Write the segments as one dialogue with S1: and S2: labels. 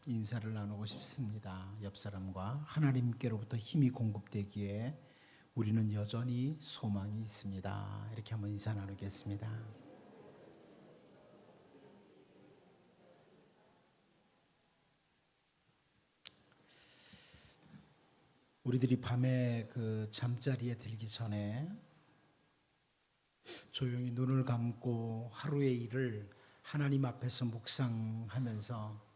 S1: 인사를 나누고 싶습니다. 옆 사람과 하나님께로부터 힘이 공급되기에 우리는 여전히 소망이 있습니다. 이렇게 한번 인사 나누겠습니다. 우리들이 밤에 그 잠자리에 들기 전에 조용히 눈을 감고 하루의 일을 하나님 앞에서 묵상하면서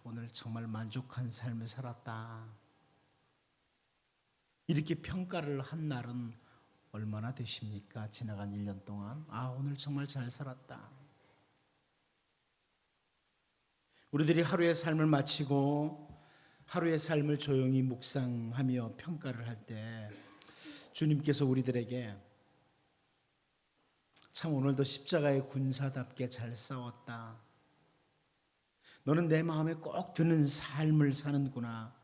S1: 오늘 정말 만족한 삶을 살았다, 이렇게 평가를 한 날은 얼마나 되십니까? 지나간 1년 동안 오늘 정말 잘 살았다. 우리들이 하루의 삶을 마치고 하루의 삶을 조용히 묵상하며 평가를 할 때 주님께서 우리들에게 참 오늘도 십자가의 군사답게 잘 싸웠다, 너는 내 마음에 꼭 드는 삶을 사는구나,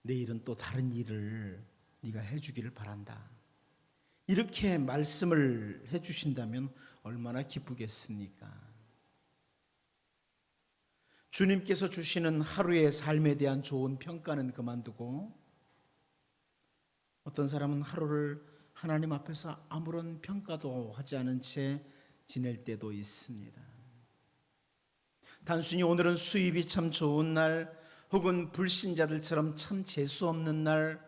S1: 내일은 또 다른 일을 네가 해주기를 바란다, 이렇게 말씀을 해주신다면 얼마나 기쁘겠습니까? 주님께서 주시는 하루의 삶에 대한 좋은 평가는 그만두고 어떤 사람은 하루를 하나님 앞에서 아무런 평가도 하지 않은 채 지낼 때도 있습니다. 단순히 오늘은 수입이 참 좋은 날, 혹은 불신자들처럼 참 재수 없는 날,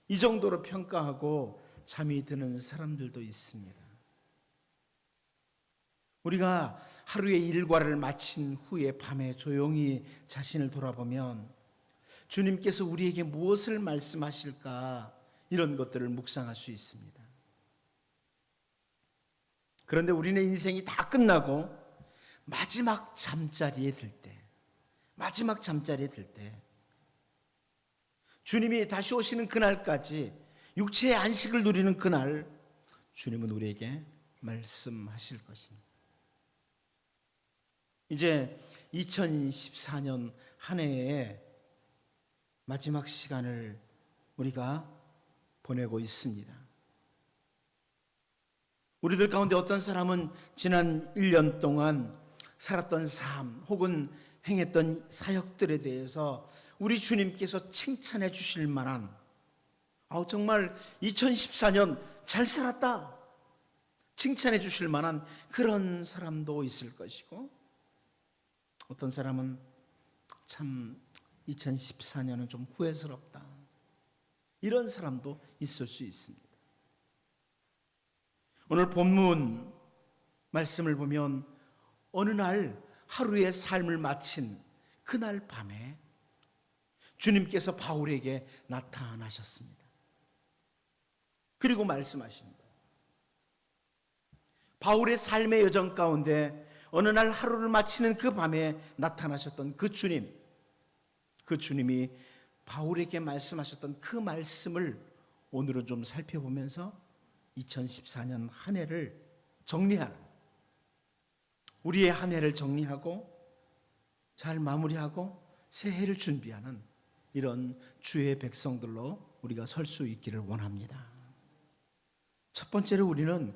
S1: 이 정도로 평가하고 잠이 드는 사람들도 있습니다. 우리가 하루의 일과를 마친 후에 밤에 조용히 자신을 돌아보면 주님께서 우리에게 무엇을 말씀하실까, 이런 것들을 묵상할 수 있습니다. 그런데 우리는 인생이 다 끝나고 마지막 잠자리에 들 때, 주님이 다시 오시는 그날까지 육체의 안식을 누리는 그날, 주님은 우리에게 말씀하실 것입니다. 이제 2014년 한 해의 마지막 시간을 우리가 보내고 있습니다. 우리들 가운데 어떤 사람은 지난 1년 동안 살았던 삶 혹은 행했던 사역들에 대해서 우리 주님께서 칭찬해 주실 만한, 정말 2014년 잘 살았다, 칭찬해 주실 만한 그런 사람도 있을 것이고, 어떤 사람은 참 2014년은 좀 후회스럽다, 이런 사람도 있을 수 있습니다. 오늘 본문 말씀을 보면 어느 날 하루의 삶을 마친 그날 밤에 주님께서 바울에게 나타나셨습니다. 그리고 말씀하십니다. 바울의 삶의 여정 가운데 어느 날 하루를 마치는 그 밤에 나타나셨던 그 주님이 바울에게 말씀하셨던 그 말씀을 오늘은 좀 살펴보면서 2014년 한 해를 정리하는, 우리의 한 해를 정리하고 잘 마무리하고 새해를 준비하는 이런 주의 백성들로 우리가 설 수 있기를 원합니다. 첫 번째로 우리는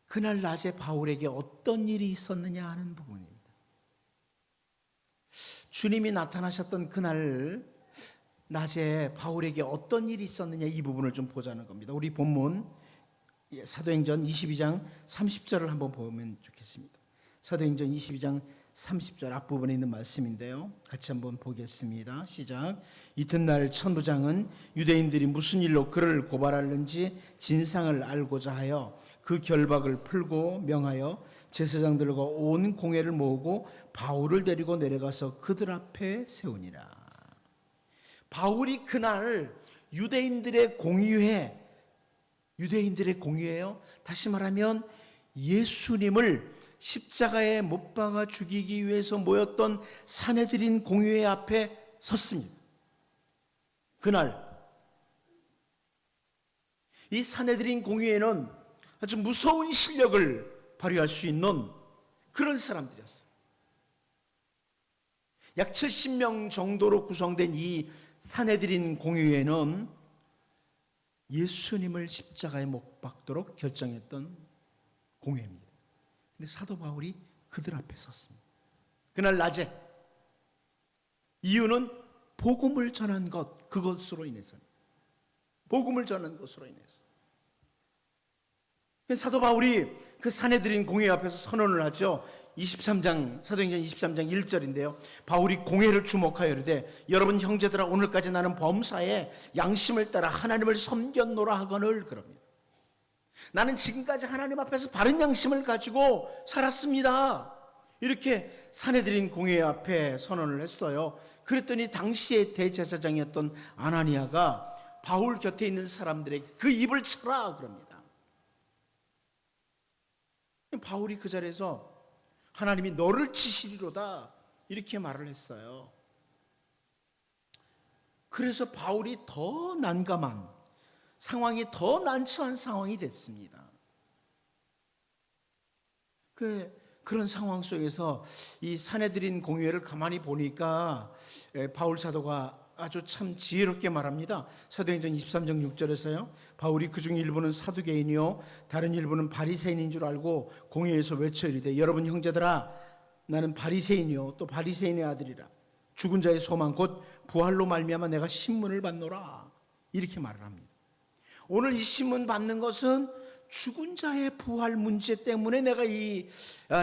S1: 그날 낮에 바울에게 어떤 일이 있었느냐 하는 부분입니다. 주님이 나타나셨던 그날 낮에 바울에게 어떤 일이 있었느냐, 이 부분을 좀 보자는 겁니다. 우리 본문 사도행전 22장 30절을 한번 보면 좋겠습니다. 사도행전 22장 30절 앞부분에 있는 말씀인데요, 같이 한번 보겠습니다. 시작. 이튿날 천부장은 유대인들이 무슨 일로 그를 고발하는지 진상을 알고자 하여 그 결박을 풀고 명하여 제사장들과 온 공회를 모으고 바울을 데리고 내려가서 그들 앞에 세우니라. 바울이 그날 유대인들의 공의회예요. 다시 말하면 예수님을 십자가에 못 박아 죽이기 위해서 모였던 산헤드린 공의회 앞에 섰습니다. 그날 이 산헤드린 공의회는 아주 무서운 실력을 발휘할 수 있는 그런 사람들이었어요. 약 70명 정도로 구성된 이 산헤드린 공의회는 예수님을 십자가에 못 박도록 결정했던 공회입니다. 근데 사도 바울이 그들 앞에 섰습니다. 그날 낮에 이유는 복음을 전한 것, 그것으로 인해서. 복음을 전한 것으로 인해서. 사도 바울이 그 사내들인 공회 앞에서 선언을 하죠. 23장, 사도행전 23장 1절인데요. 바울이 공회를 주목하여 이르되 여러분 형제들아 오늘까지 나는 범사에 양심을 따라 하나님을 섬겼노라 하거늘 그럽니다. 나는 지금까지 하나님 앞에서 바른 양심을 가지고 살았습니다. 이렇게 사내들인 공회 앞에 선언을 했어요. 그랬더니 당시의 대제사장이었던 아나니아가 바울 곁에 있는 사람들에게 그 입을 쳐라 그럽니다. 바울이 그 자리에서 하나님이 너를 치시리로다 이렇게 말을 했어요. 그래서 바울이 더 난감한 상황이 더 난처한 상황이 됐습니다. 그런 상황 속에서 이 사내들인 공회를 가만히 보니까 바울 사도가 아주 참 지혜롭게 말합니다. 사도행전 23장 6절에서요. 바울이 그중 일부는 사두개인이요 다른 일부는 바리새인인 줄 알고 공회에서 외쳐 이르되 여러분 형제들아 나는 바리새인이요 또 바리새인의 아들이라 죽은 자의 소망 곧 부활로 말미암아 내가 신문을 받노라 이렇게 말을 합니다. 오늘 이 신문 받는 것은 죽은 자의 부활 문제 때문에 내가 이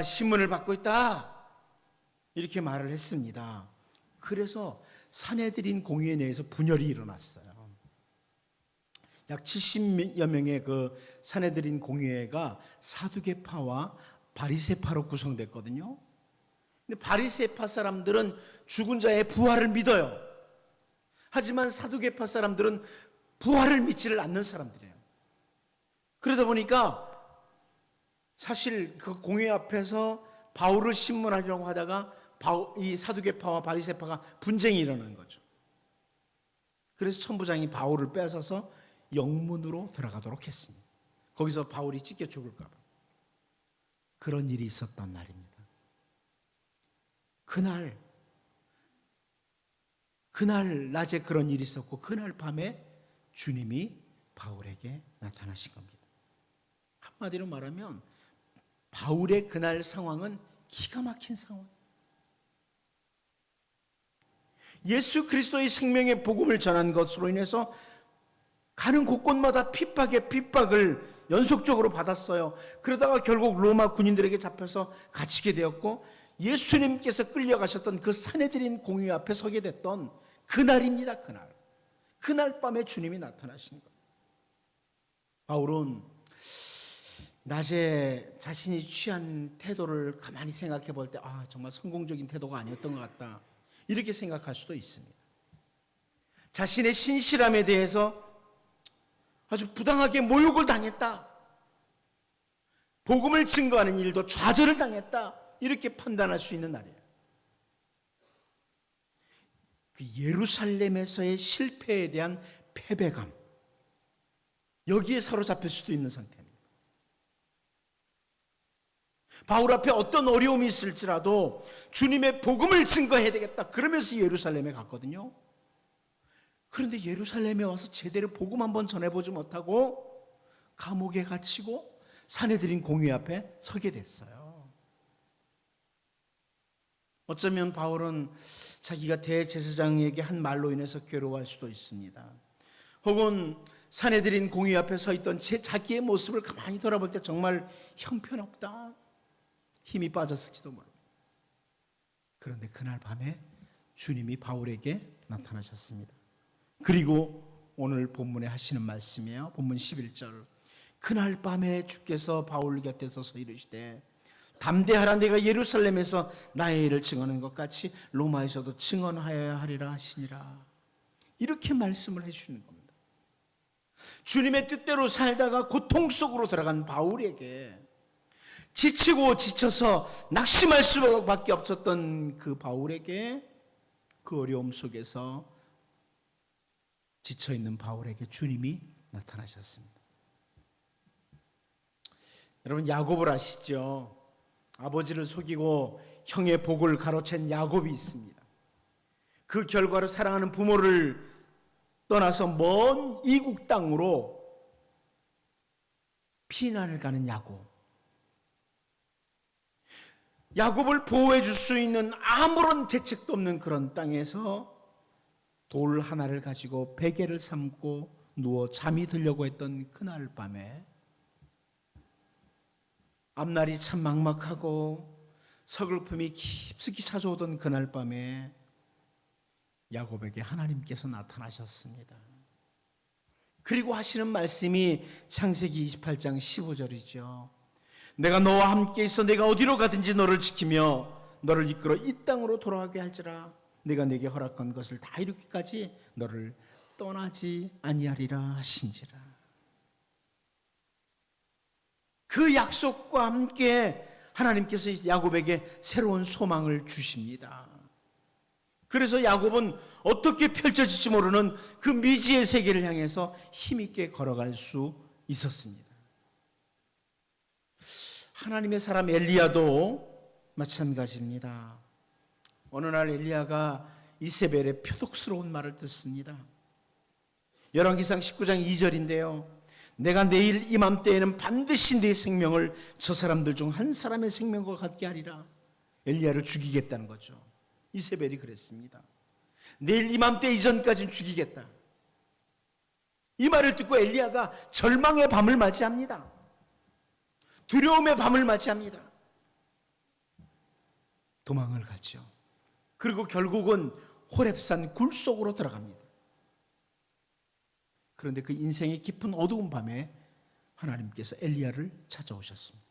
S1: 신문을 받고 있다 이렇게 말을 했습니다. 그래서 사내들인 공회에 내에서 분열이 일어났어요. 약 70여 명의 그 사내들인 공회가 사두개파와 바리새파로 구성됐거든요. 근데 바리새파 사람들은 죽은 자의 부활을 믿어요. 하지만 사두개파 사람들은 부활을 믿지를 않는 사람들이에요. 그러다 보니까 사실 그 공회 앞에서 바울을 신문하려고 하다가 이 사두개파와 바리새파가 분쟁이 일어난 거죠. 그래서 천부장이 바울을 뺏어서 영문으로 들어가도록 했습니다. 거기서 바울이 찢겨 죽을까 봐. 그런 일이 있었단 날입니다. 그날 낮에 그런 일이 있었고 그날 밤에 주님이 바울에게 나타나신 겁니다. 한마디로 말하면 바울의 그날 상황은 기가 막힌 상황. 예수 그리스도의 생명의 복음을 전한 것으로 인해서 가는 곳곳마다 핍박에 핍박을 연속적으로 받았어요. 그러다가 결국 로마 군인들에게 잡혀서 갇히게 되었고 예수님께서 끌려가셨던 그 사내들인 공회 앞에 서게 됐던 그날입니다. 그날 밤에 주님이 나타나신 거예요. 바울은 낮에 자신이 취한 태도를 가만히 생각해 볼 때 정말 성공적인 태도가 아니었던 것 같다 이렇게 생각할 수도 있습니다. 자신의 신실함에 대해서 아주 부당하게 모욕을 당했다. 복음을 증거하는 일도 좌절을 당했다. 이렇게 판단할 수 있는 날이에요. 그 예루살렘에서의 실패에 대한 패배감, 여기에 사로잡힐 수도 있는 상태입니다. 바울 앞에 어떤 어려움이 있을지라도 주님의 복음을 증거해야 되겠다. 그러면서 예루살렘에 갔거든요. 그런데 예루살렘에 와서 제대로 복음 한번 전해보지 못하고 감옥에 갇히고 사내들인 공회 앞에 서게 됐어요. 어쩌면 바울은 자기가 대제사장에게 한 말로 인해서 괴로워할 수도 있습니다. 혹은 사내들인 공회 앞에 서 있던 자기의 모습을 가만히 돌아볼 때 정말 형편없다, 힘이 빠졌을지도 모릅니다. 그런데 그날 밤에 주님이 바울에게 나타나셨습니다. 그리고 오늘 본문에 하시는 말씀이에요. 본문 11절. 그날 밤에 주께서 바울 곁에 서서 이르시되 담대하라, 내가 예루살렘에서 나의 일을 증언한 것 같이 로마에서도 증언하여야 하리라 하시니라. 이렇게 말씀을 해주시는 겁니다. 주님의 뜻대로 살다가 고통 속으로 들어간 바울에게, 지치고 지쳐서 낙심할 수밖에 없었던 그 바울에게, 그 어려움 속에서 지쳐있는 바울에게 주님이 나타나셨습니다. 여러분, 야곱을 아시죠? 아버지를 속이고 형의 복을 가로챈 야곱이 있습니다. 그 결과로 사랑하는 부모를 떠나서 먼 이국 땅으로 피난을 가는 야곱. 야곱을 보호해 줄 수 있는 아무런 대책도 없는 그런 땅에서 돌 하나를 가지고 베개를 삼고 누워 잠이 들려고 했던 그날 밤에, 앞날이 참 막막하고 서글픔이 깊숙이 찾아오던 그날 밤에 야곱에게 하나님께서 나타나셨습니다. 그리고 하시는 말씀이 창세기 28장 15절이죠. 내가 너와 함께 있어 내가 어디로 가든지 너를 지키며 너를 이끌어 이 땅으로 돌아가게 할지라. 내가 내게 허락한 것을 다 이루기까지 너를 떠나지 아니하리라 하신지라. 그 약속과 함께 하나님께서 야곱에게 새로운 소망을 주십니다. 그래서 야곱은 어떻게 펼쳐질지 모르는 그 미지의 세계를 향해서 힘있게 걸어갈 수 있었습니다. 하나님의 사람 엘리야도 마찬가지입니다. 어느 날 엘리야가 이세벨의 표독스러운 말을 듣습니다. 열왕기상 19장 2절인데요. 내가 내일 이맘때에는 반드시 네 생명을 저 사람들 중 한 사람의 생명과 같게 하리라. 엘리야를 죽이겠다는 거죠. 이세벨이 그랬습니다. 내일 이맘때 이전까지는 죽이겠다. 이 말을 듣고 엘리야가 절망의 밤을 맞이합니다. 두려움의 밤을 맞이합니다. 도망을 가죠. 그리고 결국은 호렙산 굴 속으로 들어갑니다. 그런데 그 인생의 깊은 어두운 밤에 하나님께서 엘리야를 찾아오셨습니다.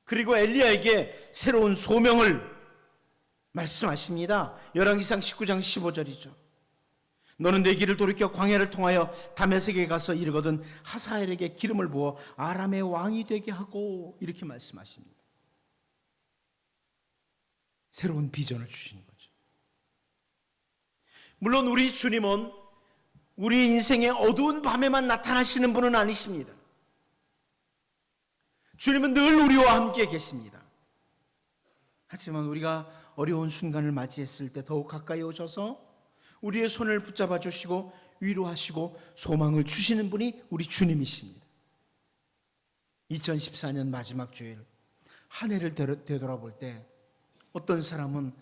S1: 그리고 엘리야에게 새로운 소명을 말씀하십니다. 열왕기상 19장 15절이죠. 너는 내 길을 돌이켜 광야를 통하여 다메섹에 가서 이르거든 하사엘에게 기름을 부어 아람의 왕이 되게 하고, 이렇게 말씀하십니다. 새로운 비전을 주시는 거죠. 물론 우리 주님은 우리 인생의 어두운 밤에만 나타나시는 분은 아니십니다. 주님은 늘 우리와 함께 계십니다. 하지만 우리가 어려운 순간을 맞이했을 때 더욱 가까이 오셔서 우리의 손을 붙잡아 주시고 위로하시고 소망을 주시는 분이 우리 주님이십니다. 2014년 마지막 주일 한 해를 되돌아볼 때 어떤 사람은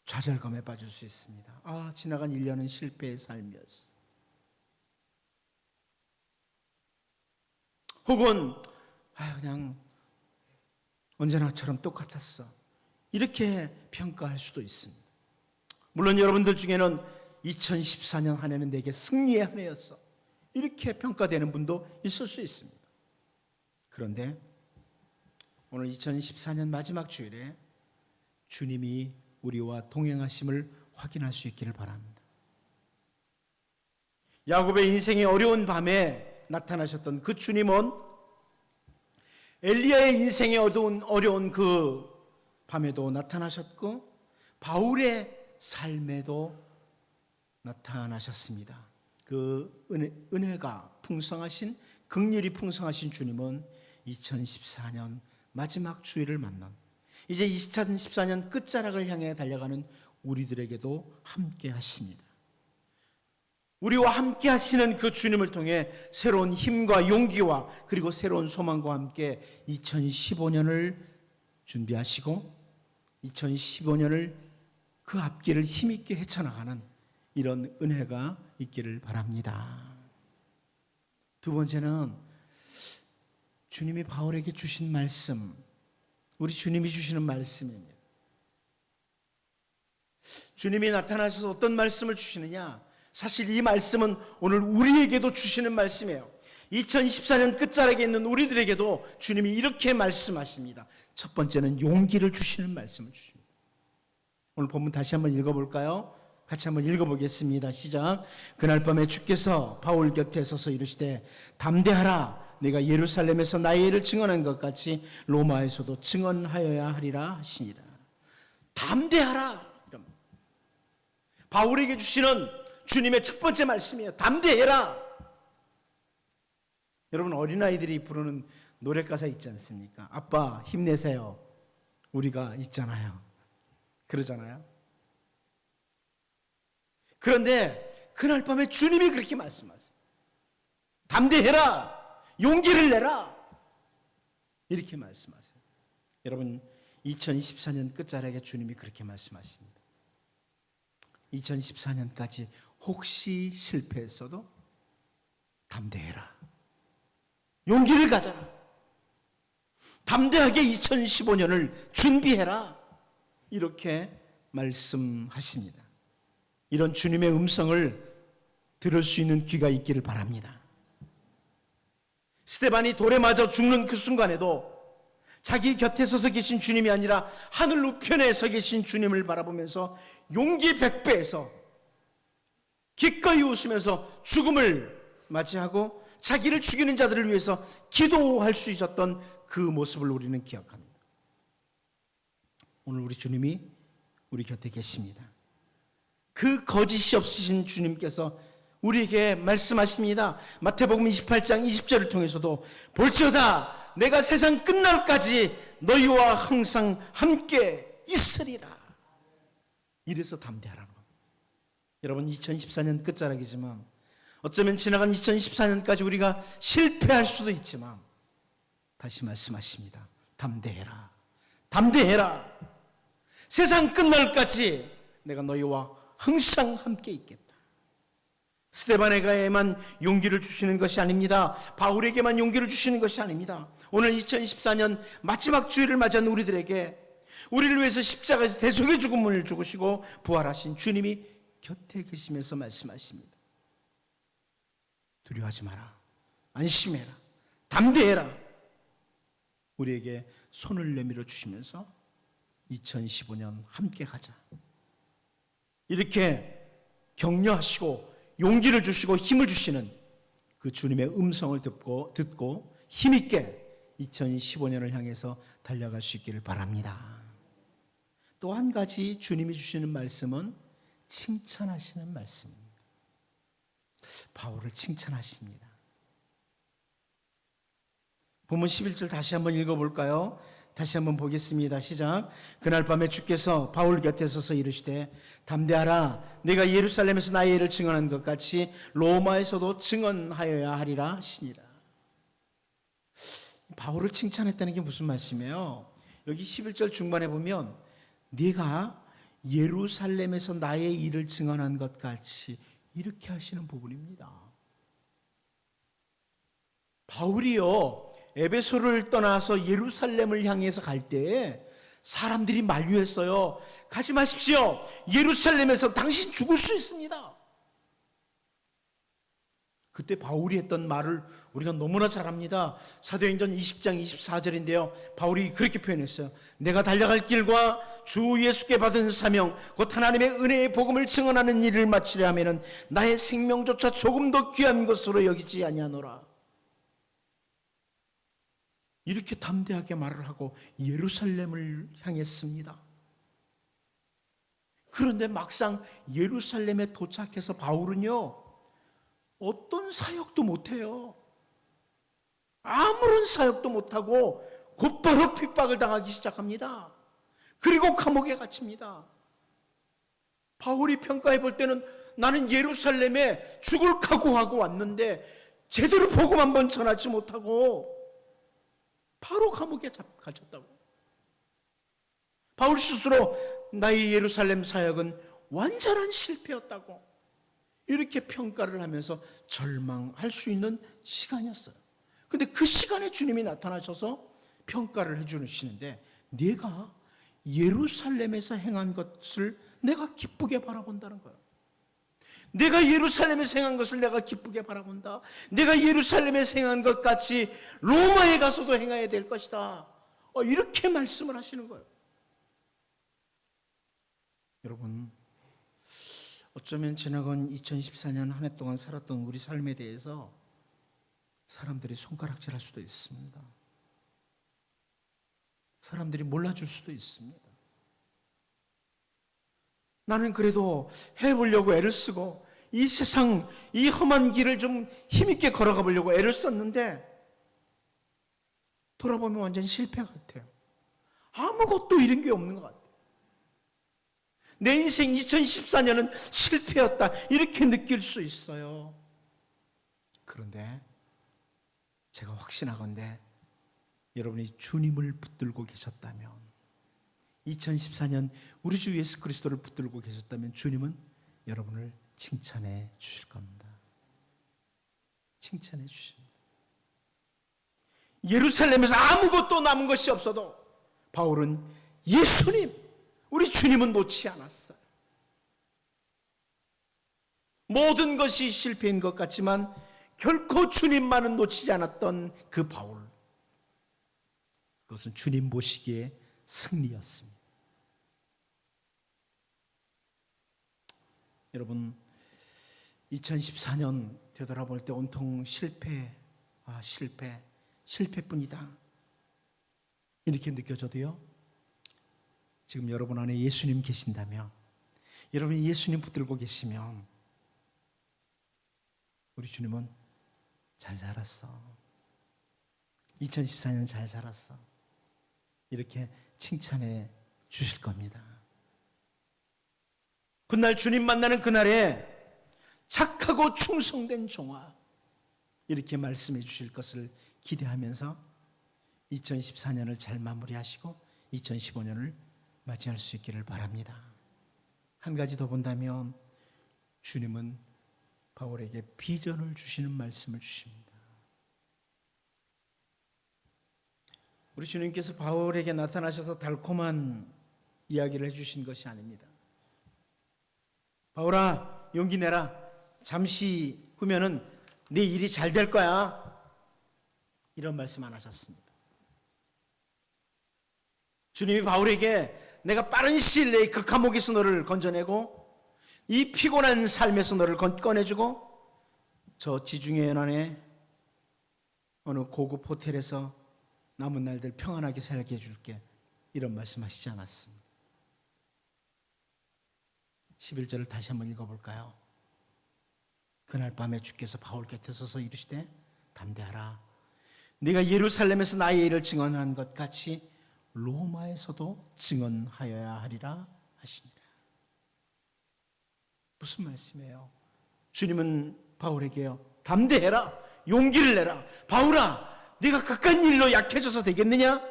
S1: 좌절감에 빠질 수 있습니다. 지나간 1년은 실패의 삶이었어. 혹은 그냥 언제나처럼 똑같았어. 이렇게 평가할 수도 있습니다. 물론 여러분들 중에는 2014년 한 해는 내게 승리의 한 해였어. 이렇게 평가되는 분도 있을 수 있습니다. 그런데 오늘 2014년 마지막 주일에 주님이 우리와 동행하심을 확인할 수 있기를 바랍니다. 야곱의 인생의 어려운 밤에 나타나셨던 그 주님은 엘리야의 인생의 어려운 그 밤에도 나타나셨고 바울의 삶에도 나타나셨습니다. 그 은혜가 풍성하신, 긍휼이 풍성하신 주님은 2014년 마지막 주일을 만난, 이제 2014년 끝자락을 향해 달려가는 우리들에게도 함께 하십니다. 우리와 함께 하시는 그 주님을 통해 새로운 힘과 용기와 그리고 새로운 소망과 함께 2015년을 준비하시고 2015년을 그 앞길을 힘있게 헤쳐나가는 이런 은혜가 있기를 바랍니다. 두 번째는 주님이 바울에게 주신 말씀, 우리 주님이 주시는 말씀입니다. 주님이 나타나셔서 어떤 말씀을 주시느냐? 사실 이 말씀은 오늘 우리에게도 주시는 말씀이에요. 2014년 끝자락에 있는 우리들에게도 주님이 이렇게 말씀하십니다. 첫 번째는 용기를 주시는 말씀을 주십니다. 오늘 본문 다시 한번 읽어볼까요? 같이 한번 읽어보겠습니다. 시작. 그날 밤에 주께서 바울 곁에 서서 이르시되 담대하라. 내가 예루살렘에서 나의 일을 증언한 것 같이 로마에서도 증언하여야 하리라 하시니라. 담대하라. 바울에게 주시는 주님의 첫 번째 말씀이에요. 담대해라. 여러분, 어린아이들이 부르는 노래 가사 있지 않습니까? 아빠 힘내세요. 우리가 있잖아요. 그러잖아요. 그런데 그날 밤에 주님이 그렇게 말씀하세요. 담대해라. 용기를 내라. 이렇게 말씀하세요. 여러분, 2024년 끝자락에 주님이 그렇게 말씀하십니다. 2014년까지 혹시 실패했어도 담대해라. 용기를 가져라. 담대하게 2015년을 준비해라. 이렇게 말씀하십니다. 이런 주님의 음성을 들을 수 있는 귀가 있기를 바랍니다. 스데반이 돌에 맞아 죽는 그 순간에도 자기 곁에 서서 계신 주님이 아니라 하늘 우편에 서 계신 주님을 바라보면서 용기 백배에서 기꺼이 웃으면서 죽음을 맞이하고 자기를 죽이는 자들을 위해서 기도할 수 있었던 그 모습을 우리는 기억합니다. 오늘 우리 주님이 우리 곁에 계십니다. 그 거짓이 없으신 주님께서 우리에게 말씀하십니다. 마태복음 28장 20절을 통해서도 볼지어다 내가 세상 끝날까지 너희와 항상 함께 있으리라. 이래서 담대하라는 겁니다. 여러분, 2014년 끝자락이지만 어쩌면 지나간 2014년까지 우리가 실패할 수도 있지만 다시 말씀하십니다. 담대해라. 담대해라. 세상 끝날까지 내가 너희와 항상 함께 있겠다. 스데반에게만 용기를 주시는 것이 아닙니다. 바울에게만 용기를 주시는 것이 아닙니다. 오늘 2014년 마지막 주일을 맞이한 우리들에게 우리를 위해서 십자가에서 대속의 죽음을 죽으시고 부활하신 주님이 곁에 계시면서 말씀하십니다. 두려워하지 마라. 안심해라. 담대해라. 우리에게 손을 내밀어 주시면서 2015년 함께 가자. 이렇게 격려하시고 용기를 주시고 힘을 주시는 그 주님의 음성을 듣고 힘있게 2015년을 향해서 달려갈 수 있기를 바랍니다. 또 한 가지 주님이 주시는 말씀은 칭찬하시는 말씀입니다. 바울을 칭찬하십니다. 본문 11절 다시 한번 읽어볼까요? 다시 한번 보겠습니다. 시작. 그날 밤에 주께서 바울 곁에 서서 이르시되 담대하라. 내가 예루살렘에서 나의 일을 증언한 것 같이 로마에서도 증언하여야 하리라 하시니라. 바울을 칭찬했다는 게 무슨 말씀이에요? 여기 11절 중반에 보면 네가 예루살렘에서 나의 일을 증언한 것 같이 이렇게 하시는 부분입니다. 바울이요 에베소를 떠나서 예루살렘을 향해서 갈 때에 사람들이 만류했어요. 가지 마십시오. 예루살렘에서 당신 죽을 수 있습니다. 그때 바울이 했던 말을 우리가 너무나 잘 압니다. 사도행전 20장 24절인데요. 바울이 그렇게 표현했어요. 내가 달려갈 길과 주 예수께 받은 사명 곧 하나님의 은혜의 복음을 증언하는 일을 마치려 하면은 나의 생명조차 조금 더 귀한 것으로 여기지 아니하노라. 이렇게 담대하게 말을 하고 예루살렘을 향했습니다. 그런데 막상 예루살렘에 도착해서 바울은요 어떤 사역도 못해요. 아무런 사역도 못하고 곧바로 핍박을 당하기 시작합니다. 그리고 감옥에 갇힙니다. 바울이 평가해 볼 때는 나는 예루살렘에 죽을 각오하고 왔는데 제대로 복음 한번 전하지 못하고 바로 감옥에 갇혔다고. 바울 스스로 나의 예루살렘 사역은 완전한 실패였다고 이렇게 평가를 하면서 절망할 수 있는 시간이었어요. 근데 그 시간에 주님이 나타나셔서 평가를 해주시는데 네가 예루살렘에서 행한 것을 내가 기쁘게 바라본다는 거예요. 내가 예루살렘에서 행한 것을 내가 기쁘게 바라본다. 내가 예루살렘에서 행한 것 같이 로마에 가서도 행해야 될 것이다. 이렇게 말씀을 하시는 거예요. 여러분, 어쩌면 지나간 2014년 한 해 동안 살았던 우리 삶에 대해서 사람들이 손가락질할 수도 있습니다. 사람들이 몰라줄 수도 있습니다. 나는 그래도 해보려고 애를 쓰고 이 세상 이 험한 길을 좀 힘있게 걸어가 보려고 애를 썼는데 돌아보면 완전 실패 같아요. 아무것도 이런 게 없는 것 같아요. 내 인생 2014년은 실패였다 이렇게 느낄 수 있어요. 그런데 제가 확신하건대 여러분이 주님을 붙들고 계셨다면, 2014년 우리 주 예수 그리스도를 붙들고 계셨다면 주님은 여러분을 칭찬해 주실 겁니다. 칭찬해 주십니다. 예루살렘에서 아무것도 남은 것이 없어도 바울은 예수님, 우리 주님은 놓지 않았어요. 모든 것이 실패인 것 같지만 결코 주님만은 놓치지 않았던 그 바울, 그것은 주님 보시기에 승리였습니다. 여러분, 2014년 되돌아볼 때 온통 실패뿐이다 이렇게 느껴져도요, 지금 여러분 안에 예수님 계신다면, 여러분이 예수님 붙들고 계시면 우리 주님은 잘 살았어, 2014년 잘 살았어 이렇게 칭찬해 주실 겁니다. 그날 주님 만나는 그날에 착하고 충성된 종아 이렇게 말씀해 주실 것을 기대하면서 2014년을 잘 마무리하시고 2015년을 맞이할 수 있기를 바랍니다. 한 가지 더 본다면 주님은 바울에게 비전을 주시는 말씀을 주십니다. 우리 주님께서 바울에게 나타나셔서 달콤한 이야기를 해주신 것이 아닙니다. 바울아, 용기 내라, 잠시 후면은 네 일이 잘 될 거야, 이런 말씀 안 하셨습니다. 주님이 바울에게 내가 빠른 시일 내에 그 감옥에서 너를 건져내고 이 피곤한 삶에서 너를 꺼내주고 저 지중해 연안에 어느 고급 호텔에서 남은 날들 평안하게 살게 해줄게, 이런 말씀하시지 않았습니다. 11절을 다시 한번 읽어볼까요? 그날 밤에 주께서 바울 곁에 서서 이르시되 담대하라, 네가 예루살렘에서 나의 일을 증언한 것 같이 로마에서도 증언하여야 하리라 하시니라. 무슨 말씀이에요? 주님은 바울에게요, 담대해라, 용기를 내라. 바울아, 네가 그깟 일로 약해져서 되겠느냐?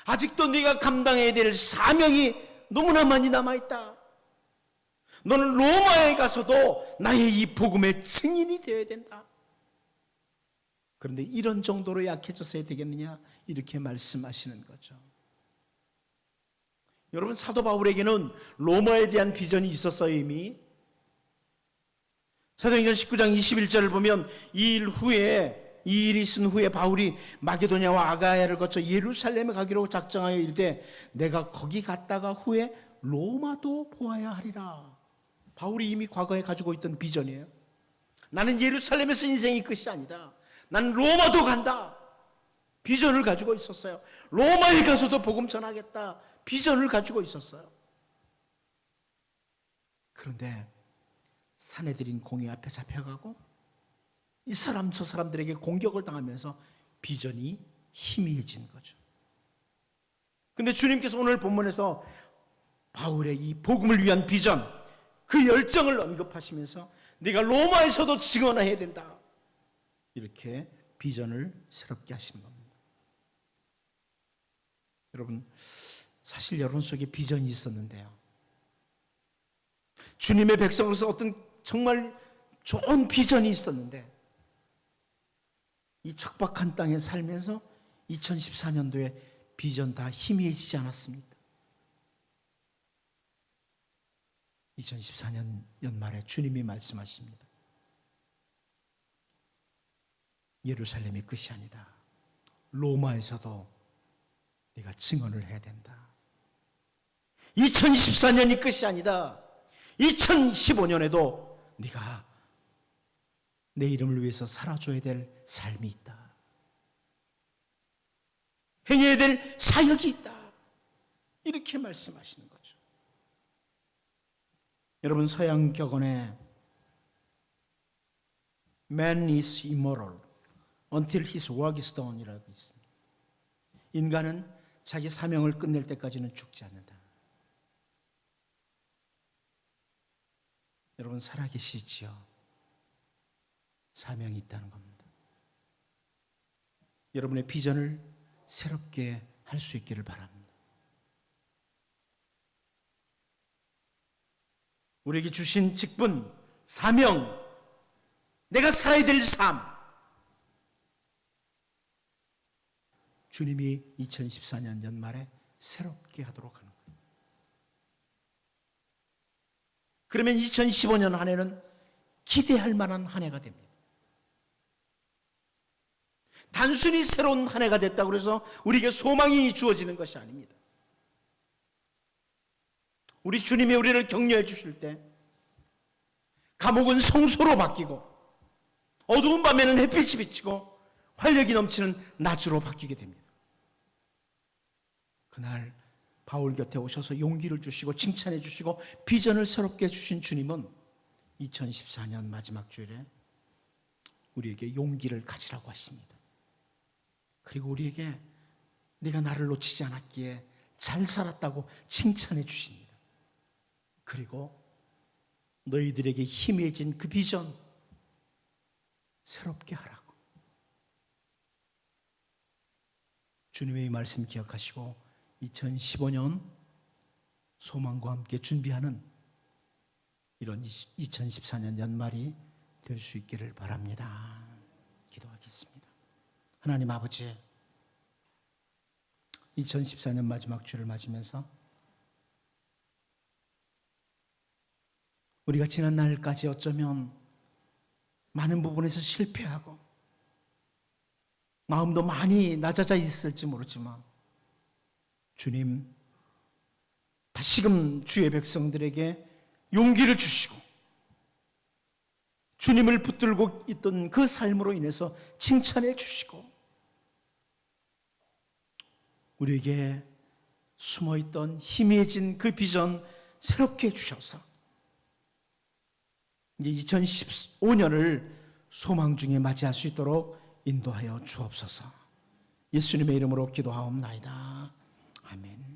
S1: 아직도 네가 감당해야 될 사명이 너무나 많이 남아있다. 너는 로마에 가서도 나의 이 복음의 증인이 되어야 된다. 그런데 이런 정도로 약해져서야 되겠느냐? 이렇게 말씀하시는 거죠. 여러분, 사도 바울에게는 로마에 대한 비전이 있었어요. 이미 사도행전 19장 21절을 보면 이 일이 있은 후에 바울이 마게도냐와 아가야를 거쳐 예루살렘에 가기로 작정하여 이르되 내가 거기 갔다가 후에 로마도 보아야 하리라. 바울이 이미 과거에 가지고 있던 비전이에요. 나는 예루살렘에서 인생이 끝이 아니다, 나는 로마도 간다, 비전을 가지고 있었어요. 로마에 가서도 복음 전하겠다, 비전을 가지고 있었어요. 그런데 사내들인 공의 앞에 잡혀가고 이 사람 저 사람들에게 공격을 당하면서 비전이 희미해진 거죠. 그런데 주님께서 오늘 본문에서 바울의 이 복음을 위한 비전, 그 열정을 언급하시면서 네가 로마에서도 증언해야 된다, 이렇게 비전을 새롭게 하시는 겁니다. 여러분, 사실 여러분 속에 비전이 있었는데요, 주님의 백성으로서 어떤 정말 좋은 비전이 있었는데 이 척박한 땅에 살면서 2014년도에 비전 다 희미해지지 않았습니까? 2014년 연말에 주님이 말씀하십니다. 예루살렘이 끝이 아니다, 로마에서도 네가 증언을 해야 된다. 2014년이 끝이 아니다, 2015년에도 네가 내 이름을 위해서 살아줘야 될 삶이 있다, 행해야 될 사역이 있다, 이렇게 말씀하시는 거죠. 여러분, 서양 격언에 Man is immortal until his work is done 이라고 있습니다. 인간은 자기 사명을 끝낼 때까지는 죽지 않는다. 여러분, 살아계시지요? 사명이 있다는 겁니다. 여러분의 비전을 새롭게 할 수 있기를 바랍니다. 우리에게 주신 직분, 사명, 내가 살아야 될 삶, 주님이 2014년 연말에 새롭게 하도록 하는 거예요. 그러면 2015년 한 해는 기대할 만한 한 해가 됩니다. 단순히 새로운 한 해가 됐다고 해서 우리에게 소망이 주어지는 것이 아닙니다. 우리 주님이 우리를 격려해 주실 때 감옥은 성소로 바뀌고 어두운 밤에는 햇빛이 비치고 활력이 넘치는 낮으로 바뀌게 됩니다. 그날 바울 곁에 오셔서 용기를 주시고 칭찬해 주시고 비전을 새롭게 주신 주님은 2014년 마지막 주일에 우리에게 용기를 가지라고 하십니다. 그리고 우리에게 네가 나를 놓치지 않았기에 잘 살았다고 칭찬해 주십니다. 그리고 너희들에게 희미해진 그 비전 새롭게 하라고. 주님의 이 말씀 기억하시고 2015년 소망과 함께 준비하는 이런 2014년 연말이 될 수 있기를 바랍니다. 기도하겠습니다. 하나님 아버지, 2014년 마지막 주를 맞으면서 우리가 지난 날까지 어쩌면 많은 부분에서 실패하고 마음도 많이 낮아져 있을지 모르지만 주님, 다시금 주의 백성들에게 용기를 주시고 주님을 붙들고 있던 그 삶으로 인해서 칭찬해 주시고 우리에게 숨어있던 희미해진 그 비전 새롭게 해주셔서 이제 2015년을 소망 중에 맞이할 수 있도록 인도하여 주옵소서. 예수님의 이름으로 기도하옵나이다. 아멘.